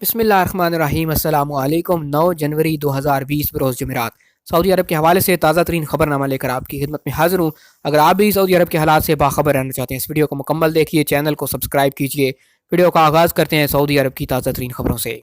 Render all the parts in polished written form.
بسم اللہ الرحمن الرحیم۔ السلام علیکم۔ 9 جنوری 2020 بروز جمعرات سعودی عرب کے حوالے سے تازہ ترین خبر نامہ لے کر آپ کی خدمت میں حاضر ہوں۔ اگر آپ بھی سعودی عرب کے حالات سے باخبر رہنا چاہتے ہیں، اس ویڈیو کو مکمل دیکھیے، چینل کو سبسکرائب کیجیے۔ ویڈیو کا آغاز کرتے ہیں سعودی عرب کی تازہ ترین خبروں سے۔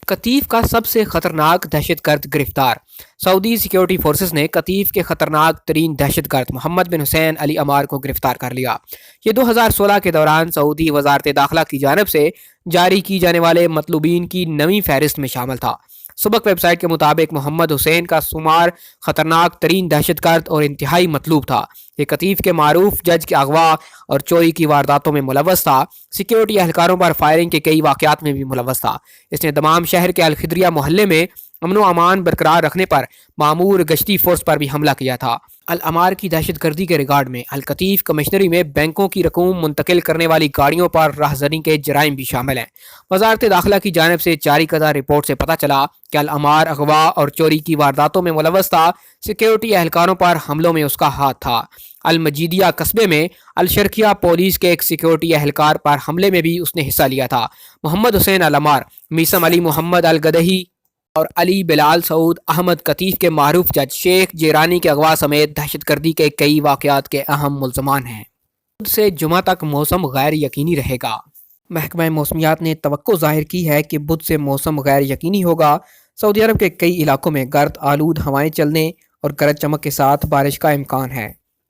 قطیف کا سب سے خطرناک دہشت گرد گرفتار۔ سعودی سیکیورٹی فورسز نے قطیف کے خطرناک ترین دہشت گرد محمد بن حسین علی عمار کو گرفتار کر لیا۔ یہ 2016 کے دوران سعودی وزارت داخلہ کی جانب سے جاری کی جانے والے مطلوبین کی نویں فہرست میں شامل تھا۔ سبق ویب سائٹ کے مطابق محمد حسین کا شمار خطرناک ترین دہشت گرد اور انتہائی مطلوب تھا۔ یہ قطیف کے معروف جج کے اغوا اور چوری کی وارداتوں میں ملوث تھا۔ سیکیورٹی اہلکاروں پر فائرنگ کے کئی واقعات میں بھی ملوث تھا۔ اس نے دمام شہر کے الخدریہ محلے میں امن و امان برقرار رکھنے پر مامور گشتی فورس پر بھی حملہ کیا تھا۔ العمار کی دہشت گردی کے ریکارڈ میں القطیف کمشنری میں بینکوں کی رقوم منتقل کرنے والی گاڑیوں پر راہزنی کے جرائم بھی شامل ہیں۔ وزارت داخلہ کی جانب سے جاری کردہ رپورٹ سے پتہ چلا کہ العمار اغوا اور چوری کی وارداتوں میں ملوث تھا۔ سیکیورٹی اہلکاروں پر حملوں میں اس کا ہاتھ تھا۔ المجیدیہ قصبے میں الشرقیہ پولیس کے ایک سیکیورٹی اہلکار پر حملے میں بھی اس نے حصہ لیا تھا۔ محمد حسین العمار، میثم علی محمد الگدہی اور علی بلال سعود احمد قطیف کے معروف جج شیخ جیرانی کے اغوا سمیت دہشت گردی کے کئی واقعات کے اہم ملزمان ہیں۔ بدھ سے جمعہ تک موسم غیر یقینی رہے گا۔ محکمہ موسمیات نے توقع ظاہر کی ہے کہ بدھ سے موسم غیر یقینی ہوگا۔ سعودی عرب کے کئی علاقوں میں گرد آلود ہوائیں چلنے اور گرج چمک کے ساتھ بارش کا امکان ہے۔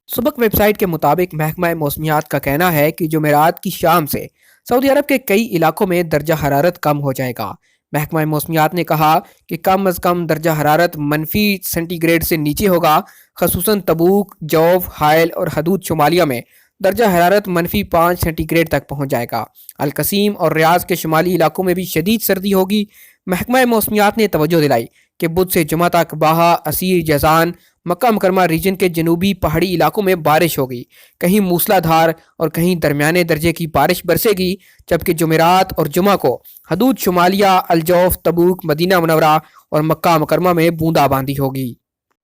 سبق ویب سائٹ کے مطابق محکمہ موسمیات کا کہنا ہے کہ جمعرات کی شام سے سعودی عرب کے کئی علاقوں میں درجہ حرارت کم ہو جائے گا۔ محکمہ موسمیات نے کہا کہ کم از کم درجہ حرارت -سینٹی گریڈ سے نیچے ہوگا۔ خصوصاً تبوک، جوف، حائل اور حدود شمالیہ میں درجہ حرارت -5 سینٹی گریڈ تک پہنچ جائے گا۔ القصیم اور ریاض کے شمالی علاقوں میں بھی شدید سردی ہوگی۔ محکمہ موسمیات نے توجہ دلائی کہ بدھ سے جمعہ تک باہا، عسیر، جازان، مکہ مکرمہ ریجن کے جنوبی پہاڑی علاقوں میں بارش ہوگی۔ کہیں موسلا دھار اور کہیں درمیانے درجے کی بارش برسے گی، جبکہ جمعرات اور جمعہ کو حدود شمالیہ، الجوف، تبوک، مدینہ منورہ اور مکہ مکرمہ میں بوندا باندی ہوگی۔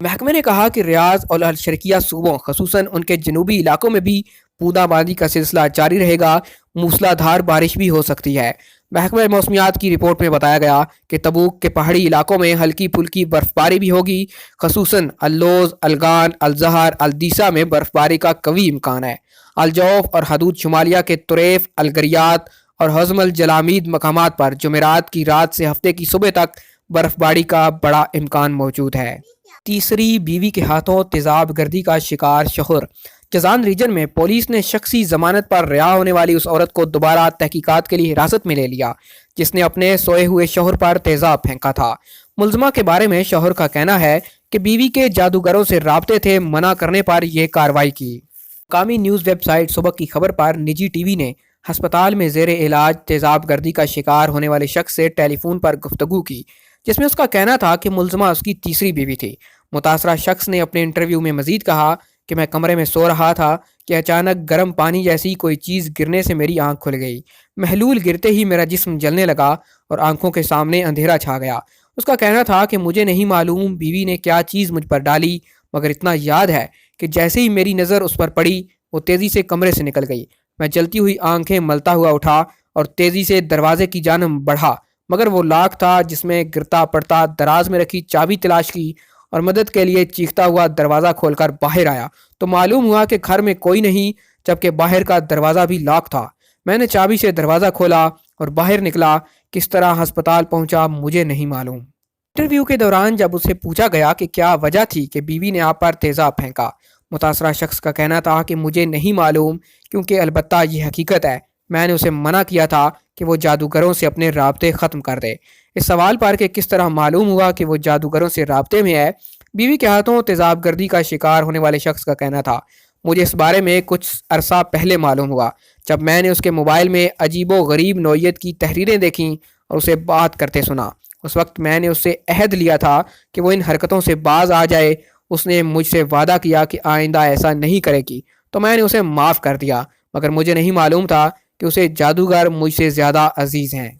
محکمہ نے کہا کہ ریاض اور الشرقیہ صوبوں خصوصاً ان کے جنوبی علاقوں میں بھی بوندا باندی کا سلسلہ جاری رہے گا۔ موسلا دھار بارش بھی ہو سکتی ہے۔ محکمہ موسمیات کی رپورٹ میں بتایا گیا کہ تبوک کے پہاڑی علاقوں میں ہلکی پھلکی برف باری بھی ہوگی۔ خصوصاً اللوز، الگان، الزہر، الدیسا میں برف باری کا قوی امکان ہے۔ الجوف اور حدود شمالیہ کے طریف، الگریات اور حزم الجلامید مقامات پر جمعرات کی رات سے ہفتے کی صبح تک برف باری کا بڑا امکان موجود ہے۔ تیسری بیوی کے ہاتھوں تیزاب گردی کا شکار شوہر۔ جازان ریجن میں پولیس نے شخصی ضمانت پر رہا ہونے والی اس عورت کو دوبارہ تحقیقات کے لیے حراست میں لے لیا جس نے اپنے سوئے ہوئے شوہر پر تیزاب پھینکا تھا۔ ملزمہ کے بارے میں شوہر کا کہنا ہے کہ بیوی کے جادوگروں سے رابطے تھے، منع کرنے پر یہ کارروائی کی۔ مقامی نیوز ویب سائٹ سبق کی خبر پر نجی ٹی وی نے ہسپتال میں زیر علاج تیزاب گردی کا شکار ہونے والے شخص سے ٹیلی فون پر گفتگو کی، جس میں اس کا کہنا تھا کہ ملزمہ اس کی تیسری بیوی تھی۔ متاثرہ شخص نے اپنے انٹرویو میں مزید کہا کہ میں کمرے میں سو رہا تھا کہ اچانک گرم پانی جیسی کوئی چیز گرنے سے میری آنکھ کھل گئی۔ محلول گرتے ہی میرا جسم جلنے لگا اور آنکھوں کے سامنے اندھیرا چھا گیا۔ اس کا کہنا تھا کہ مجھے نہیں معلوم بیوی نے کیا چیز مجھ پر ڈالی، مگر اتنا یاد ہے کہ جیسے ہی میری نظر اس پر پڑی وہ تیزی سے کمرے سے نکل گئی۔ میں جلتی ہوئی آنکھیں ملتا ہوا اٹھا اور تیزی سے دروازے کی جانب بڑھا، مگر وہ لاک تھا جس میں گرتا پڑتا دراز میں رکھی چابی تلاش کی اور مدد کے لیے چیختا ہوا دروازہ کھول کر باہر آیا تو معلوم ہوا کہ گھر میں کوئی نہیں، جبکہ باہر کا دروازہ بھی لاک تھا۔ میں نے چابی سے دروازہ کھولا اور باہر نکلا۔ کس طرح ہسپتال پہنچا مجھے نہیں معلوم۔ انٹرویو کے دوران جب اسے پوچھا گیا کہ کیا وجہ تھی کہ بیوی نے آپ پر تیزاب پھینکا، متاثرہ شخص کا کہنا تھا کہ مجھے نہیں معلوم، کیونکہ البتہ یہ حقیقت ہے میں نے اسے منع کیا تھا کہ وہ جادوگروں سے اپنے رابطے ختم کر دے۔ اس سوال پر کہ کس طرح معلوم ہوا کہ وہ جادوگروں سے رابطے میں ہے، بیوی کے ہاتھوں تیزاب گردی کا شکار ہونے والے شخص کا کہنا تھا، مجھے اس بارے میں کچھ عرصہ پہلے معلوم ہوا جب میں نے اس کے موبائل میں عجیب و غریب نوعیت کی تحریریں دیکھیں اور اسے بات کرتے سنا۔ اس وقت میں نے اس سے عہد لیا تھا کہ وہ ان حرکتوں سے باز آ جائے۔ اس نے مجھ سے وعدہ کیا کہ آئندہ ایسا نہیں کرے گی، تو میں نے اسے معاف کر دیا، مگر مجھے نہیں معلوم تھا کہ اسے جادوگر مجھ سے زیادہ عزیز ہیں۔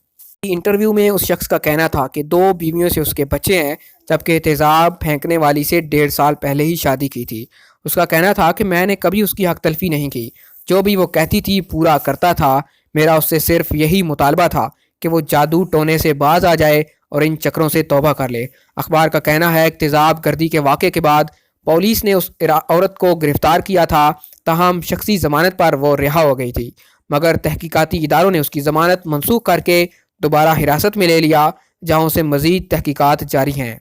انٹرویو میں اس شخص کا کہنا تھا کہ 2 بیویوں سے اس کے بچے ہیں، جبکہ تیزاب پھینکنے والی سے 1.5 سال پہلے ہی شادی کی تھی۔ اس کا کہنا تھا کہ میں نے کبھی اس کی حق تلفی نہیں کی، جو بھی وہ کہتی تھی پورا کرتا تھا۔ میرا اس سے صرف یہی مطالبہ تھا کہ وہ جادو ٹونے سے باز آ جائے اور ان چکروں سے توبہ کر لے۔ اخبار کا کہنا ہے کہ تیزاب گردی کے واقعے کے بعد پولیس نے اس عورت کو گرفتار کیا تھا، تاہم شخصی ضمانت پر وہ رہا ہو گئی تھی، مگر تحقیقاتی اداروں نے اس کی ضمانت منسوخ کر کے دوبارہ حراست میں لے لیا، جہاں سے مزید تحقیقات جاری ہیں۔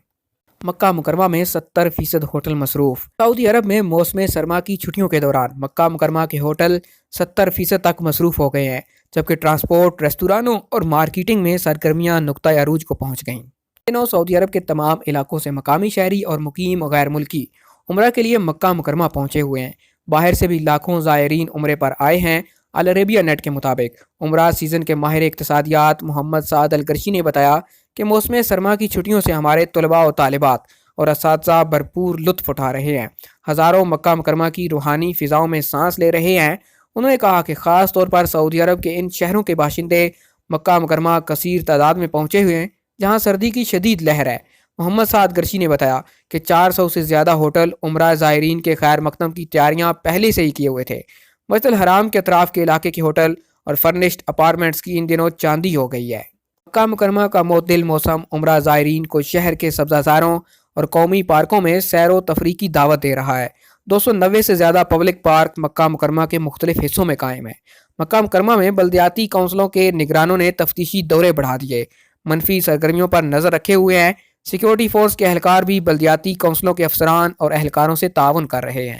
مکہ مکرمہ میں 70% ہوٹل مصروف۔ سعودی عرب میں موسم سرما کی چھٹیوں کے دوران مکہ مکرمہ کے ہوٹل 70% تک مصروف ہو گئے ہیں، جبکہ ٹرانسپورٹ، ریستورانوں اور مارکیٹنگ میں سرگرمیاں نقطۂ عروج کو پہنچ گئیں۔ دنوں سعودی عرب کے تمام علاقوں سے مقامی شہری اور مقیم غیر ملکی عمرہ کے لیے مکہ مکرمہ پہنچے ہوئے ہیں۔ باہر سے بھی لاکھوں زائرین عمرے پر آئے ہیں۔ العربیہ نیٹ کے مطابق عمرہ سیزن کے ماہر اقتصادیات محمد سعد القرشی نے بتایا کہ موسم سرما کی چھٹیوں سے ہمارے طلباء و طالبات اور اساتذہ بھرپور لطف اٹھا رہے ہیں۔ ہزاروں مکہ مکرمہ کی روحانی فضاؤں میں سانس لے رہے ہیں۔ انہوں نے کہا کہ خاص طور پر سعودی عرب کے ان شہروں کے باشندے مکہ مکرمہ کثیر تعداد میں پہنچے ہوئے ہیں، جہاں سردی کی شدید لہر ہے۔ محمد سعد گرشی نے بتایا کہ 400 سے زیادہ ہوٹل عمرہ زائرین کے خیر مقدم کی تیاریاں پہلے سے ہی کیے ہوئے تھے۔ مسجد الحرام کے اطراف کے علاقے کے ہوٹل اور فرنشڈ اپارٹمنٹس کی ان دنوں چاندی ہو گئی ہے۔ مکہ مکرمہ کا معتدل موسم عمرہ زائرین کو شہر کے سبزہ زاروں اور قومی پارکوں میں سیر و تفریح کی دعوت دے رہا ہے۔ 290 سے زیادہ پبلک پارک مکہ مکرمہ کے مختلف حصوں میں قائم ہیں۔ مکہ مکرمہ میں بلدیاتی کونسلوں کے نگرانوں نے تفتیشی دورے بڑھا دیے، منفی سرگرمیوں پر نظر رکھے ہوئے ہیں۔ سیکیورٹی فورس کے اہلکار بھی بلدیاتی کونسلوں کے افسران اور اہلکاروں سے تعاون کر رہے ہیں۔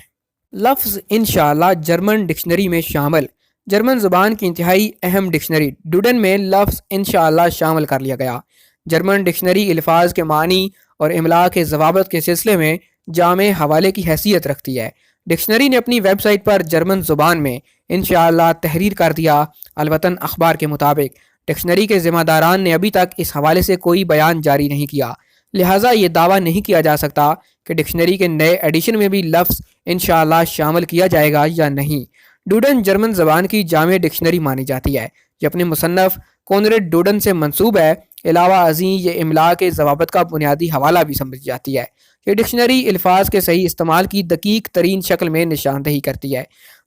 لفظ انشاءاللہ جرمن ڈکشنری میں شامل۔ جرمن زبان کی انتہائی اہم ڈکشنری ڈوڈن میں لفظ انشاءاللہ شامل کر لیا گیا۔ جرمن ڈکشنری الفاظ کے معنی اور املاء کے ضوابط کے سلسلے میں جامع حوالے کی حیثیت رکھتی ہے۔ ڈکشنری نے اپنی ویب سائٹ پر جرمن زبان میں انشاءاللہ تحریر کر دیا۔ الوطن اخبار کے مطابق ڈکشنری کے ذمہ داران نے ابھی تک اس حوالے سے کوئی بیان جاری نہیں کیا، لہٰذا یہ دعویٰ نہیں کیا جا سکتا کہ ڈکشنری کے نئے ایڈیشن میں بھی لفظ انشاءاللہ شامل کیا جائے گا یا نہیں۔ ڈوڈن جرمن زبان کی جامع ڈکشنری مانی جاتی ہے، یہ اپنے مصنف کونرڈ ڈوڈن سے منسوب ہے۔ علاوہ ازیں یہ املاء کے ضوابط کا بنیادی حوالہ بھی سمجھی جاتی ہے۔ یہ ڈکشنری الفاظ کے صحیح استعمال کی دقیق ترین شکل میں نشاندہی کرتی ہے۔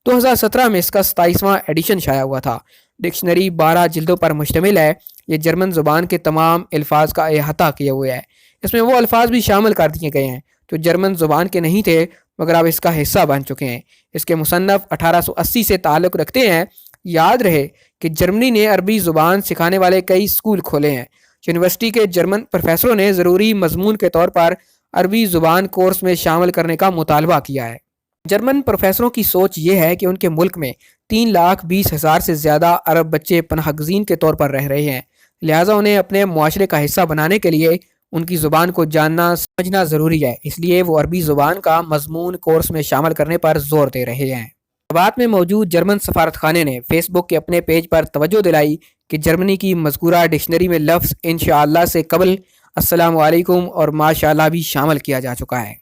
2017 میں اس کا 27واں ایڈیشن شائع ہوا تھا۔ ڈکشنری 12 جلدوں پر مشتمل ہے۔ یہ جرمن زبان کے تمام الفاظ کا احاطہ کیے ہوئے ہے۔ اس میں وہ الفاظ بھی شامل کر دیے گئے ہیں جو جرمن زبان کے نہیں تھے مگر اب اس کا حصہ بن چکے ہیں۔ اس کے مصنف 1880 سے تعلق رکھتے ہیں۔ یاد رہے کہ جرمنی نے عربی زبان سکھانے والے کئی اسکول کھولے ہیں۔ یونیورسٹی کے جرمن پروفیسروں نے ضروری مضمون کے طور پر عربی زبان کورس میں شامل کرنے کا مطالبہ کیا ہے۔ جرمن پروفیسروں کی سوچ یہ ہے کہ ان کے ملک میں 3,20,000 سے زیادہ عرب بچے پناہ گزین کے طور پر رہ رہے ہیں، لہٰذا انہیں اپنے معاشرے کا حصہ بنانے کے لیے ان کی زبان کو جاننا سمجھنا ضروری ہے، اس لیے وہ عربی زبان کا مضمون کورس میں شامل کرنے پر زور دے رہے ہیں۔ رباط میں موجود جرمن سفارت خانے نے فیس بک کے اپنے پیج پر توجہ دلائی کہ جرمنی کی مذکورہ ڈکشنری میں لفظ انشاءاللہ سے قبل السلام علیکم اور ماشاءاللہ بھی شامل کیا جا چکا ہے۔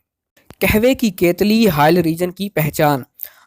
قہوے کی کیتلی حائل ریجن کی پہچان۔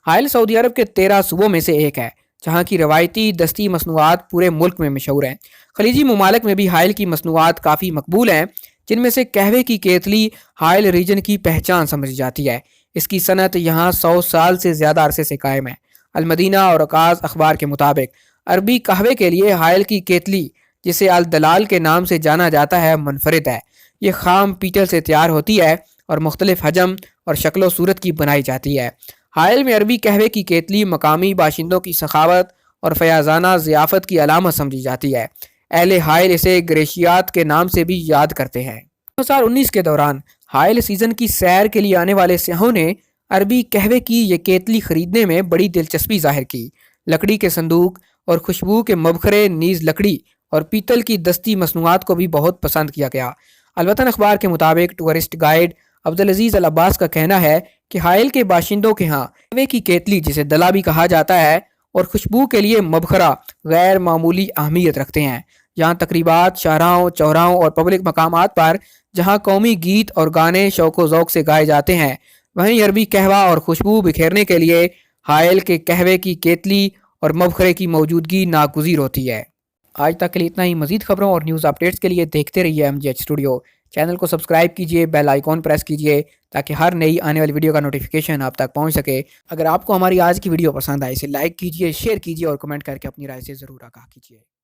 حائل سعودی عرب کے 13 صوبوں میں سے ایک ہے، جہاں کی روایتی دستی مصنوعات پورے ملک میں مشہور ہیں۔ خلیجی ممالک میں بھی حائل کی مصنوعات کافی مقبول ہیں، جن میں سے قہوے کی کیتلی حائل ریجن کی پہچان سمجھی جاتی ہے۔ اس کی صنعت یہاں 100 سال سے زیادہ عرصے سے قائم ہے۔ المدینہ اور عکاظ اخبار کے مطابق عربی قہوے کے لیے حائل کی کیتلی، جسے الدلال کے نام سے جانا جاتا ہے، منفرد ہے۔ یہ خام پیتل سے تیار ہوتی ہے اور مختلف حجم اور شکل و صورت کی بنائی جاتی ہے۔ حائل میں عربی قہوے کی کیتلی مقامی باشندوں کی سخاوت اور فیاضانہ ضیافت کی علامت سمجھی جاتی ہے۔ اہل حائل اسے گریشیات کے نام سے بھی یاد کرتے ہیں۔ 2019 کے دوران حائل سیزن کی سیر کے لیے آنے والے سیاحوں نے عربی قہوے کی یہ کیتلی خریدنے میں بڑی دلچسپی ظاہر کی۔ لکڑی کے صندوق اور خوشبو کے مبخرے نیز لکڑی اور پیتل کی دستی مصنوعات کو بھی بہت پسند کیا گیا۔ الوطن اخبار کے مطابق ٹورسٹ گائیڈ عبدالعزیز العباس کا کہنا ہے کہ حائل کے باشندوں کے ہاں قہوے کی کیتلی، جسے دلا بھی کہا جاتا ہے، اور خوشبو کے لیے مبخرہ غیر معمولی اہمیت رکھتے ہیں۔ یہاں تقریبات شاہراہوں، چوراہوں اور پبلک مقامات پر جہاں قومی گیت اور گانے شوق و ذوق سے گائے جاتے ہیں، وہیں عربی قہوہ اور خوشبو بکھیرنے کے لیے حائل کے قہوے کی کیتلی اور مبخرے کی موجودگی ناگزیر ہوتی ہے۔ آج تک کے لیے اتنا ہی. مزید خبروں اور نیوز اپڈیٹس کے لیے دیکھتے رہیے M G H studio. Channel کو سبسکرائب کیجیے, بیل آئیکن پریس کیجیے تاکہ ہر نئی آنے والی ویڈیو کا نوٹیفیکیشن آپ تک پہنچ سکے. اگر آپ کو ہماری آج کی ویڈیو پسند آئے اسے لائک کیجیے, شیئر کیجیے اور کمنٹ کر کے اپنی رائے سے ضرور آگاہ کیجیے.